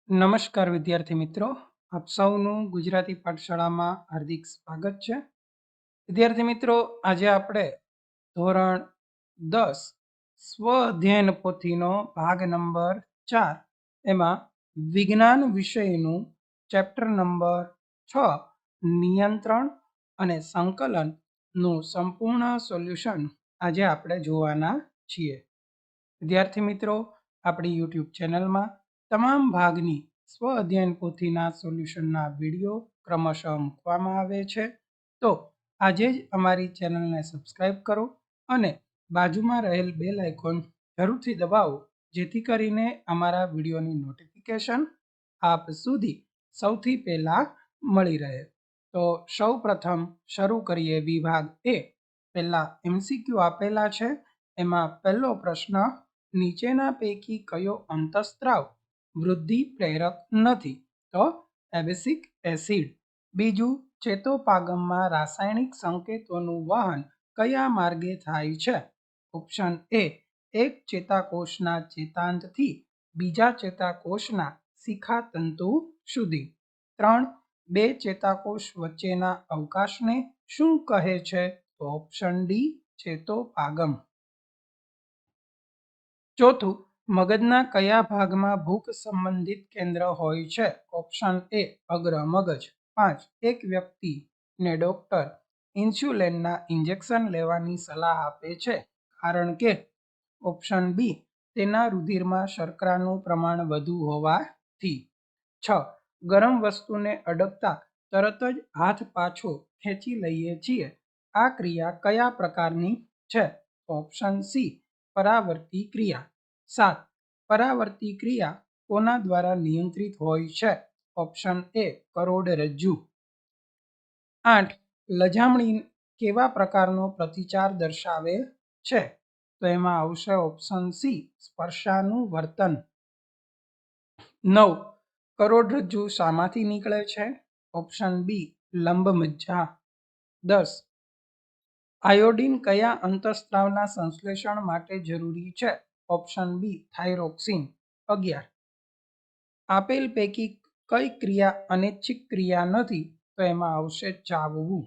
નમસ્કાર વિદ્યાર્થી મિત્રો, આપ સૌનું ગુજરાતી પાઠશાળામાં હાર્દિક સ્વાગત છે. વિદ્યાર્થી મિત્રો, આજે આપણે ધોરણ 10 સ્વ અધ્યયન પોથીનો ભાગ નંબર 4 એમાં વિજ્ઞાન વિષયનું ચેપ્ટર નંબર 6 નિયંત્રણ અને સંકલનનું સંપૂર્ણ સોલ્યુશન આજે આપણે જોવાના છીએ. વિદ્યાર્થી મિત્રો, આપણી યુટ્યુબ ચેનલમાં તમામ ભાગની સ્વ અધ્યયન પોથીના સોલ્યુશનના વિડીયો ક્રમશઃ મૂકવામાં આવે છે. તો આજે જ અમારી ચેનલને સબસ્ક્રાઈબ કરો અને બાજુમાં રહેલ બેલ આઇકોન જરૂરથી દબાવો, જેથી કરીને અમારા વિડીયોની નોટિફિકેશન આપ સુધી સૌથી પહેલાં મળી રહે. તો સૌ પ્રથમ શરૂ કરીએ વિભાગ એ. પહેલા MCQ આપેલા છે. એમાં પહેલો પ્રશ્ન, નીચેના પૈકી કયો અંતઃસ્ત્રાવ વૃદ્ધિ પ્રેરક નથી? તો એબેસિક એસિડ. બીજું, ચેતોપાગમમાં રાસાયણિક સંકેતોનું વહન કયા માર્ગે થાય છે? ઓપ્શન એ, એક ચેતાકોષના ચેતાંતથી બીજા ચેતાકોષના શિખાતંતુ સુધી. 3, બે ચેતાકોષ વચ્ચેના અવકાશને શું કહે છે? તો ઓપ્શન ડી, ચેતોપાગમ. ચોથું, મગજના કયા ભાગમાં ભૂખ સંબંધિત કેન્દ્ર હોય છે? ઓપ્શન એ, અગ્ર મગજ. 5, એક વ્યક્તિને ડોક્ટર ઇન્સ્યુલિનના ઇન્જેક્શન લેવાની સલાહ આપે છે, કારણ કે? ઓપ્શન બી, તેના રુધિરમાં શર્કરાનું પ્રમાણ વધુ હોવાથી. 6, ગરમ વસ્તુને અડકતા તરત જ હાથ પાછો ખેંચી લઈએ છીએ. આ ક્રિયા કયા પ્રકારની છે? ઓપ્શન સી, પરાવર્તી ક્રિયા. 7, પરાવર્તી ક્રિયા કોના દ્વારા નિયંત્રિત હોય છે? ઓપ્શન એ, કરોડરજ્જુ. 8, લજામણી કેવા પ્રકારનો પ્રતિચાર દર્શાવે છે? તો એમાં આવશે ઓપ્શન સી, સ્પર્શાનુવર્તન. 9, કરોડરજ્જુ શામાંથી નીકળે છે? Option B, લંબમજ્જા. 10, આયોડિન કયા અંતઃસ્ત્રાવના સંશ્લેષણ માટે જરૂરી છે? Option B, thyroxine. 11, આપેલ પૈકી કઈ ક્રિયા અનૈચ્છિક ક્રિયા નથી? તો એમાં આવશે ચાવવું.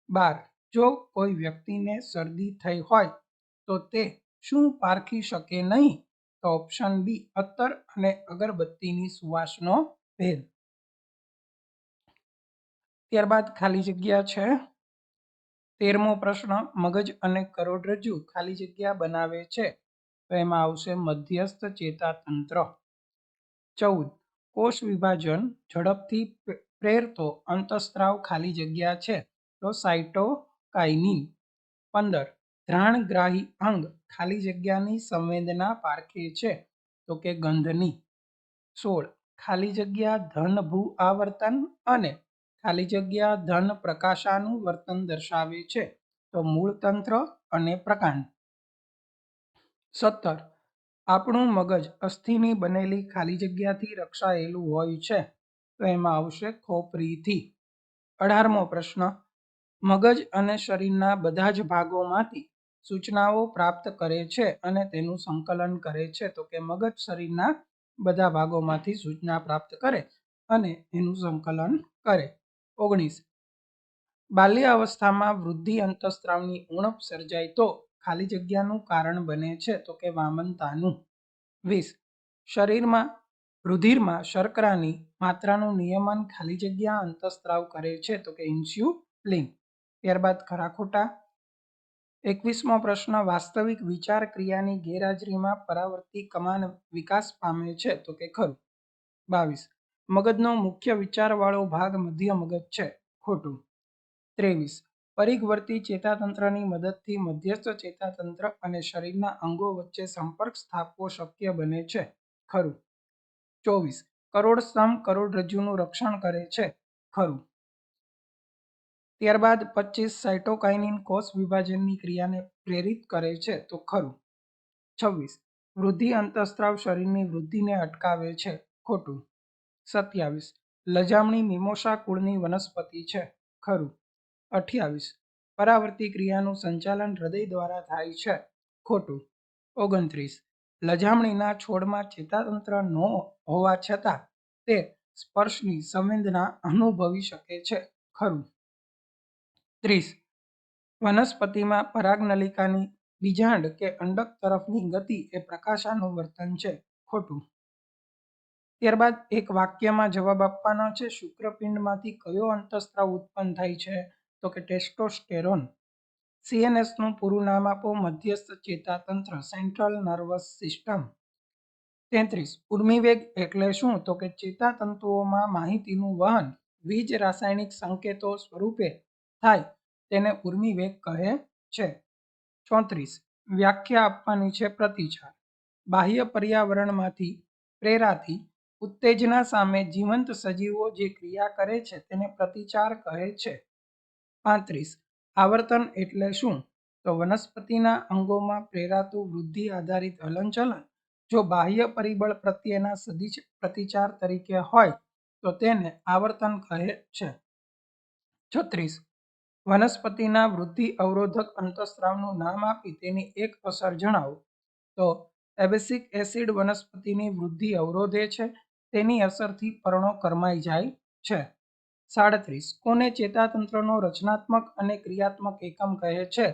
12, જો કોઈ વ્યક્તિને શરદી થઈ હોય તો તે શું પારખી શકે નહીં? તો ઓપ્શન બી, અત્તર અને અગરબત્તીની સુવાસનો ભેદ. ત્યારબાદ ખાલી જગ્યા છે. 13મો પ્રશ્ન, મગજ અને કરોડરજ્જુ ખાલી જગ્યા બનાવે છે, તો એમાં આવશે મધ્યસ્થ ચેતાતંત્ર. 14, કોષ વિભાજન ઝડપથી પ્રેરતો અંતઃસ્ત્રાવ ખાલી જગ્યા છે, તો સાયટોકાઇનિન. 15, ઘ્રાણગ્રાહી અંગ ખાલી જગ્યાની સંવેદના પારખે છે, તો કે ગંધની. 16, ખાલી જગ્યા ધન ભૂ આવર્તન અને ખાલી જગ્યા ધન પ્રકાશાનુવર્તન દર્શાવે છે, તો મૂળતંત્ર અને પ્રકાંડ. 17, આપણું મગજ અસ્થિની બનેલી ખાલી જગ્યાથી રક્ષાયેલું હોય છે, તો એમાં આવશે ખોપરીથી. 18મો પ્રશ્ન, મગજ અને શરીરના બધા જ ભાગોમાંથી સૂચનાઓ પ્રાપ્ત કરે છે અને તેનું સંકલન કરે છે, તો કે મગજ શરીરના બધા ભાગોમાંથી સૂચના પ્રાપ્ત કરે અને એનું સંકલન કરે. 19, બાલ્યાવસ્થામાં વૃદ્ધિ અંતઃસ્ત્રાવની ઉણપ સર્જાય તો ખાલી જગ્યાનું કારણ બને છે, તો કે વામનતાનું. 20, શરીરમાં રુધિરમાં શર્કરાની માત્રાનું નિયમન ખાલી જગ્યા અંતઃસ્ત્રાવ કરે છે, તો કે ઇન્સ્યુલિન. ત્યારબાદ ખરા ખોટા. 21મો પ્રશ્ન, વાસ્તવિક વિચાર ક્રિયાની ગેરહાજરીમાં પરાવર્તી કમાન વિકાસ પામે છે, તો કે ખરું. 22, મગજનો મુખ્ય વિચારવાળો ભાગ મધ્ય મગજ છે, ખોટું. 23, પરિઘવર્તી ચેતાતંત્રની મદદથી મધ્યસ્થ ચેતાતંત્ર અને શરીરના અંગો વચ્ચે સંપર્ક સ્થાપવો શક્ય બને છે, ખરું. 24, કરોડસ્તંભ કરોડરજ્જુનું રક્ષણ કરે છે, ખરું. ત્યારબાદ 25, સાયટોકાઇનિન કોષ વિભાજનની ક્રિયાને પ્રેરિત કરે છે, તો ખરું. 26, વૃદ્ધિ અંતઃસ્ત્રાવ શરીરની વૃદ્ધિને અટકાવે છે, ખોટું. 27, લજામણી મિમોસા કુળની વનસ્પતિ છે, ખરું. 28, પરાવર્તી ક્રિયાનું સંચાલન હૃદય દ્વારા થાય છે, ખોટું. 29, લજામણીના છોડમાં ચેતાતંત્ર ન હોવા છતાં તે સ્પર્શની સંવેદના અનુભવી શકે છે. ખરું. 30. વનસ્પતિમાં પરાગનલિકાની બીજાંડ કે અંડક તરફની ગતિ એ પ્રકાશાનુવર્તન છે. ખોટું. ત્યારબાદ એક વાક્યમાં જવાબ આપવાનો છે. શુક્રપિંડમાંથી કયો અંતઃસ્ત્રાવ ઉત્પન્ન થાય છે? તો કે ટેસ્ટોસ્ટેરોન. CNS નું પૂરું નામ આપો. મધ્યસ્થ ચેતાતંત્ર, સેન્ટ્રલ નર્વસ સિસ્ટમ. 33. ઉર્મિવેગ એટલે શું? તો કે ચેતાતંતુઓમાં માહિતીનું વહન વીજ રાસાયણિક સંકેતો સ્વરૂપે થાય તેને ઉર્મિવેગ કહે છે. 34. વ્યાખ્યા આપવાની છે. પ્રતિચાર. બાહ્ય પર્યાવરણમાંથી પ્રેરાતી ઉત્તેજના સામે જીવંત સજીવો જે ક્રિયા કરે છે તેને પ્રતિચાર કહે છે. 35. આવર્તન એટલે શું? તો વનસ્પતિના અંગોમાં પ્રેરાતું વૃદ્ધિ આધારિત હલનચલન જો બાહ્ય પરિબળ પ્રત્યેના સદિશ પ્રતિચાર તરીકે હોય તો તેને આવર્તન કહે છે. 36. વનસ્પતિના વૃદ્ધિ અવરોધક અંતઃસ્ત્રાવનું નામ આપી તેની એક અસર જણાવો. તો એબેસિક એસિડ વનસ્પતિની વૃદ્ધિ અવરોધે છે. તેની અસરથી પર્ણો કરમાઈ જાય છે. 37. કોને ચેતાતંત્રનો રચનાત્મક અને ક્રિયાત્મક એકમ કહે છે?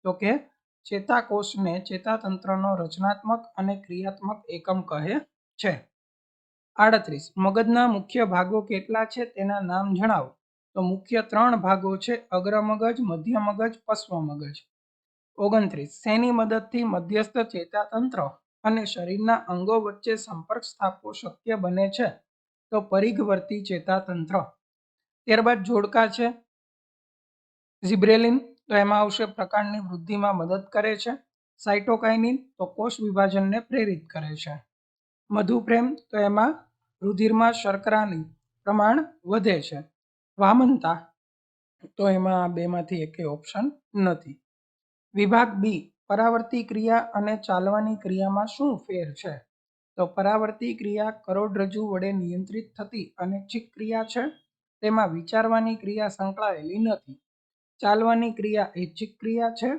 તો કે ચેતાકોષને ચેતાતંત્રનો રચનાત્મક અને ક્રિયાત્મક એકમ કહે છે. 38. મગજના મુખ્ય ભાગો કેટલા છે? તેના નામ જણાવો. તો મુખ્ય 3 ભાગો છે. અગ્ર મગજ, મધ્ય મગજ, પશ્વ મગજ. 29. શેની મદદથી મધ્યસ્થ ચેતાતંત્ર અને શરીરના અંગો વચ્ચે સંપર્ક સ્થાપવો શક્ય બને છે? તો પરિઘવર્તી ચેતાતંત્ર. ત્યારબાદ જોડકા છે. ઝિબ્રેલિન તો એમાં આવશે પ્રકાંડની વૃદ્ધિમાં મદદ કરે છે. સાઇટોકાઇનિન તો કોષ વિભાજનને પ્રેરિત કરે છે. મધુપ્રેમ તો એમાં રુધિરમાં શર્કરાની પ્રમાણ વધે છે. વામનતા તો એમાં બેમાંથી એકે ઓપ્શન નથી. વિભાગ બી. પરાવર્તી ક્રિયા અને ચાલવાની ક્રિયામાં શું ફેર છે? તો પરાવર્તી ક્રિયા કરોડરજ્જુ વડે નિયંત્રિત થતી અનૈચ્છિક ક્રિયા છે. તેમાં વિચારવાની ક્રિયા સંકળાયેલી નથી. ચાલવાની ક્રિયા ઐચ્છિક ક્રિયા છે.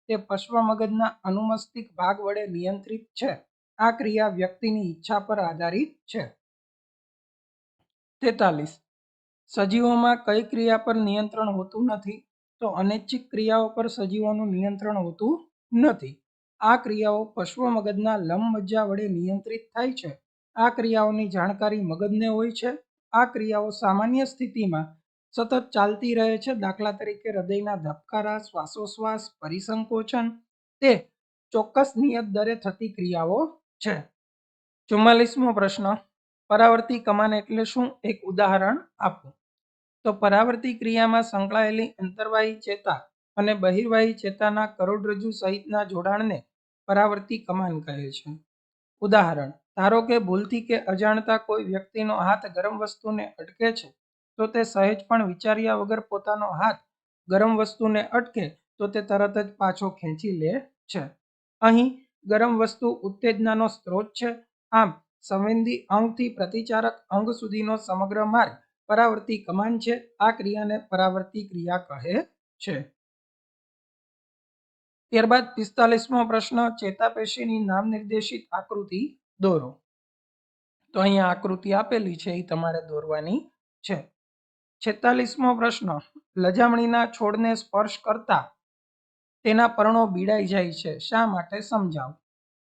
તે પશ્વ મગજના અનુમસ્તિષ્ક ભાગ વડે નિયંત્રિત છે. આ ક્રિયા વ્યક્તિની ઈચ્છા પર આધારિત છે. 43. સજીવોમાં કઈ ક્રિયા પર નિયંત્રણ હોતું નથી? તો અનૈચ્છિક ક્રિયાઓ પર સજીવોનું નિયંત્રણ હોતું નથી. આ ક્રિયાઓ પશ્વ મગજના લંબમજ્જા વડે નિયંત્રિત થાય છે. આ ક્રિયાઓની જાણકારી મગજને હોય છે. આ ક્રિયાઓ સામાન્ય સ્થિતિમાં સતત ચાલતી રહે છે. દાખલા તરીકે હૃદયના ધબકારા, શ્વાસોશ્વાસ, પરિસંકોચન તે ચોક્કસ નિયત દરે થતી ક્રિયાઓ છે. 44મો પ્રશ્ન. પરાવર્તી કમાન એટલે શું? એક ઉદાહરણ આપો. તો પરાવર્તી ક્રિયામાં સંકળાયેલી અંતર્વાહી ચેતા અને બહિર્વાહી ચેતાના કરોડરજ્જુ સહિતના જોડાણને પરાવર્તી કમાન કહે છે. ઉદાહરણ. ધારો કે ભૂલથી કે અજાણતા કોઈ વ્યક્તિનો હાથ ગરમ વસ્તુને અટકે છે તો તે સહેજ પણ વિચાર્યા વગર પોતાનો હાથ ગરમ વસ્તુને અટકે તો તે તરત જ પાછો ખેંચી લે છે. અહીં ગરમ વસ્તુ ઉત્તેજનાનો સ્ત્રોત છે. આમ સંવેદી અંગથી પ્રતિચારક અંગ સુધીનો સમગ્ર માર્ગ પરાવર્તી કમાન છે. આ ક્રિયાને પરાવર્તી ક્રિયા કહે છે. ત્યારબાદ 45મો પ્રશ્ન. ચેતાપેશીની નામ નિર્દેશિત આકૃતિ દોરો. તો અહીંયા આકૃતિ આપેલી છે એ તમારે દોરવાની છે. 46મો પ્રશ્ન. લજામણીના છોડને સ્પર્શ કરતા તેના પર્ણો બીડાઈ જાય છે. શા માટે? સમજાવો.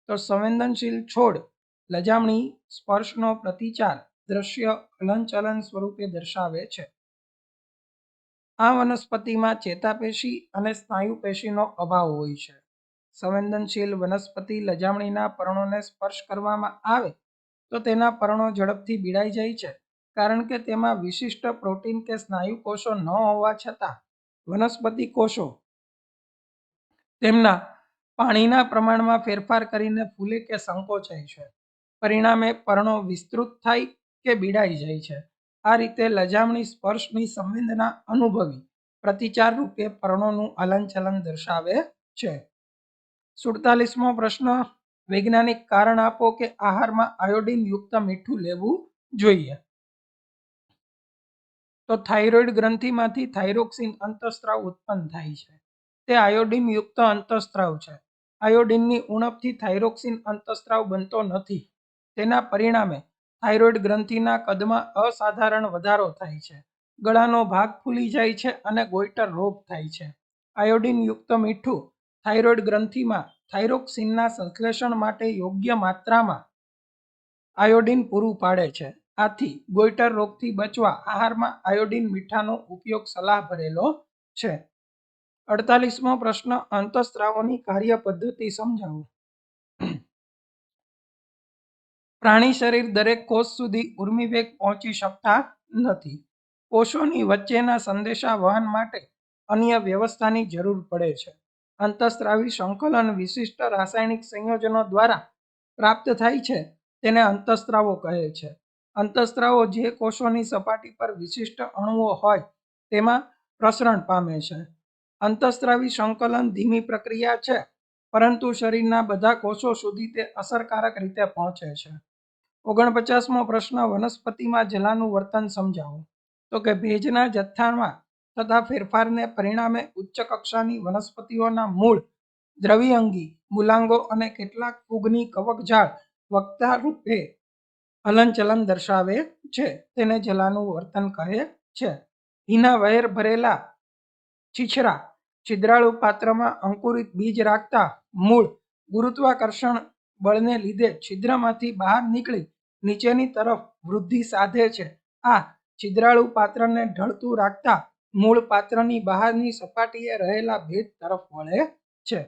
તો સંવેદનશીલ છોડ લજામણી સ્પર્શનો પ્રતિચાર દ્રશ્ય હલનચલન સ્વરૂપે દર્શાવે છે. આ વનસ્પતિમાં ચેતાપેશી અને સ્નાયુ પેશીનો અભાવ હોય છે. સંવેદનશીલ વનસ્પતિ લજામણીના પર્ણોને સ્પર્શ કરવામાં આવે તો તેના પર્ણો ઝડપથી બીડાઈ જાય છે. કારણ કે તેમાં વિશિષ્ટ પ્રોટીન કે સ્નાયુ કોષો ન હોવા છતાં વનસ્પતિ કોષો તેમના પાણીના પ્રમાણમાં ફેરફાર કરીને ફૂલે કે સંકોચાય છે. પરિણામે પર્ણો વિસ્તૃત થાય કે બીડાઈ જાય છે. આ રીતે લજામણી સ્પર્શની સંવેદના અનુભવી પ્રતિચાર રૂપે પર્ણોનું હલનચલન દર્શાવે છે. 47મો પ્રશ્ન. વૈજ્ઞાનિક કારણ આપો કે આહારમાં આયોડિન યુક્ત મીઠું લેવું જોઈએ. તો થાઇરોઇડ ગ્રંથિમાંથી થાઇરોક્સિન અંતઃસ્ત્રાવ ઉત્પન્ન થાય છે. તે આયોડિન યુક્ત અંતઃસ્ત્રાવ છે. આયોડિનની ઉણપથી થાઇરોક્સિન અંતઃસ્ત્રાવ બનતો નથી. તેના પરિણામે થાઇરોઇડ ગ્રંથિના કદમાં અસાધારણ વધારો થાય છે, ગળાનો ભાગ ફૂલી જાય છે અને ગોઈટર રોગ થાય છે. આયોડિન યુક્ત મીઠું થાઇરોઇડ ગ્રંથિમાં થાઇરોક્સિનના સંશ્લેષણ માટે યોગ્ય માત્રામાં આયોડિન પૂરું પાડે છે. આથી ગોઈટર રોગથી બચવા આહારમાં આયોડિન મીઠાનો ઉપયોગ સલાહ ભરેલો છે. 48મો પ્રશ્ન, અંતઃસ્ત્રાવોની કાર્ય પદ્ધતિ સમજાવો. પ્રાણી શરીર દરેક કોષ સુધી ઉર્મિવેગ પહોંચી શકતા નથી. કોષોની વચ્ચેના સંદેશા વહન માટે અન્ય વ્યવસ્થાની જરૂર પડે છે. અંતઃસ્ત્રાવી સંકલન વિશિષ્ટ રાસાયણિક સંયોજનો દ્વારા પ્રાપ્ત થાય છે, તેને અંતઃસ્ત્રાવો કહે છે. અંતઃસ્ત્રાવો જે કોષોની સપાટી પર વિશિષ્ટ અણુઓ હોય તેમાં પ્રસરણ પામે છે. અંતઃસ્ત્રાવી સંકલન ધીમી પ્રક્રિયા છે, પરંતુ શરીરના બધા કોષો સુધી તે અસરકારક રીતે પહોંચે છે. 49મો પ્રશ્ન, વનસ્પતિમાં જલાનું વર્તન સમજાવો. તો કે ભેજના જથ્થામાં થતા ફેરફારને પરિણામે ઉચ્ચ કક્ષાની વનસ્પતિઓના મૂળ, દ્રવ્યઅંગી, મૂલાંગો અને કેટલાક ફૂગની કવકજાળ વક્તા રૂપે હલનચલન દર્શાવે છે, તેને જલાનું વર્તન કહે છે. હિના વહેર ભરેલા છીછરા છિદ્રાળુ પાત્રમાં અંકુરિત બીજ રાખતા મૂળ ગુરુત્વાકર્ષણ બળને લીધે છિદ્રમાંથી બહાર નીકળી નીચેની તરફ વૃદ્ધિ સાધે છે. આ છિદ્રાળુ પાત્રને ઢળતું રાખતા મૂળ પાત્રની બહારની સપાટીએ રહેલા ભેજ તરફ વળે છે.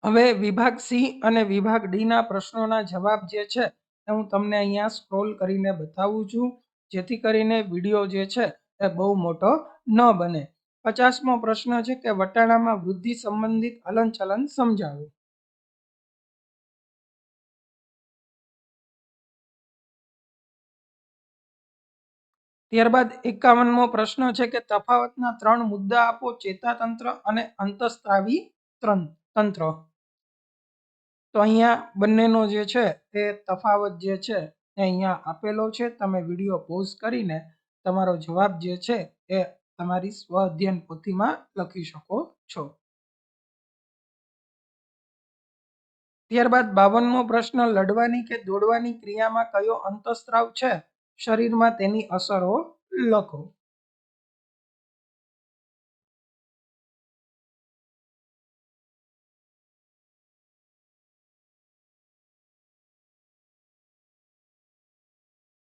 હવે વિભાગ સી અને વિભાગ ડી ના પ્રશ્નોના જવાબ જે છે એ હું તમને અહીંયા સ્ક્રોલ કરીને બતાવું છું, જેથી કરીને વિડીયો જે છે એ બહુ મોટો ન બને. 50મો પ્રશ્ન છે કે વટાણામાં વૃદ્ધિ સંબંધિત હલનચલન સમજાવો. ત્યારબાદ 51મો પ્રશ્ન છે કે તફાવતના 3 મુદ્દા આપો. ચેતાતંત્ર અને અંતઃસ્ત્રાવી તંત્ર. તો અહીંયા બંનેનો જે છે એ તફાવત જે છે એ અહીંયા આપેલો છે. તમે વિડીયો પોઝ કરીને તમારો જવાબ જે છે એ તમારી સ્વ અધ્યયન પોથીમાં લખી શકો છો. ત્યારબાદ 52મો પ્રશ્ન, લડવાની કે દોડવાની ક્રિયામાં કયો અંતઃસ્ત્રાવ છે શરીરમાં તેની અસરો લખો.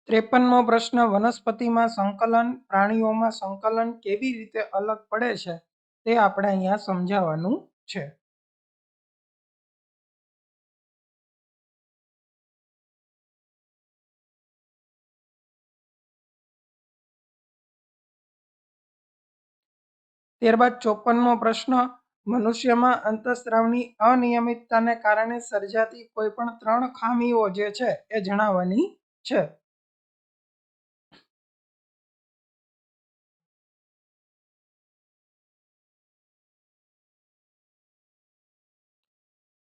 ત્રેપનમો પ્રશ્ન, વનસ્પતિમાં સંકલન, પ્રાણીઓમાં સંકલન કેવી રીતે અલગ પડે છે તે આપણે અહીંયા સમજાવવાનું છે. ત્યારબાદ 54મો પ્રશ્ન, મનુષ્યમાં અંતઃસ્ત્રાવની અનિયમિતતાને કારણે સર્જાતી કોઈ પણ 3 ખામીઓ જે છે એ જણાવવાની છે.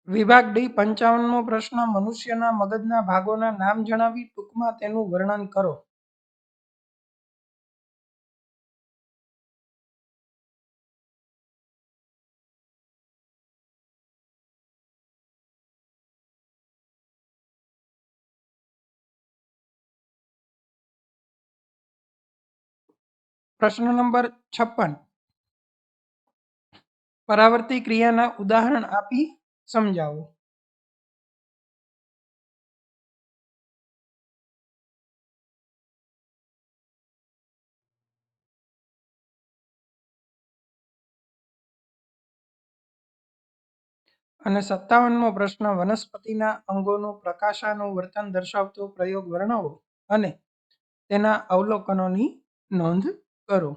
વિભાગ ડી 55મો પ્રશ્ન, મનુષ્યના મગજના ભાગોના નામ જણાવી ટૂંકમાં તેનું વર્ણન કરો. પ્રશ્ન નંબર 56, પરાવર્તી ક્રિયાના ઉદાહરણ આપી સમજાવો. અને 57મો પ્રશ્ન, વનસ્પતિના અંગોનું પ્રકાશાનું વર્તન દર્શાવતો પ્રયોગ વર્ણવો અને તેના અવલોકનોની નોંધ કરો.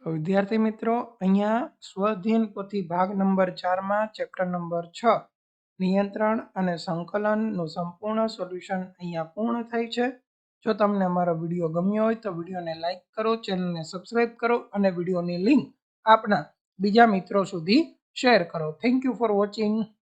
તો વિદ્યાર્થી મિત્રો, અહીંયા સ્વઅધ્યયન પોથી ભાગ નંબર 4માં ચેપ્ટર નંબર 6 નિયંત્રણ અને સંકલનનું સંપૂર્ણ સોલ્યુશન અહીંયા પૂર્ણ થાય છે. જો તમને અમારો વિડીયો ગમ્યો હોય તો વિડીયોને લાઈક કરો, ચેનલને સબસ્ક્રાઈબ કરો અને વિડીયોની લિંક આપના બીજા મિત્રો સુધી શેર કરો. Thank you for watching.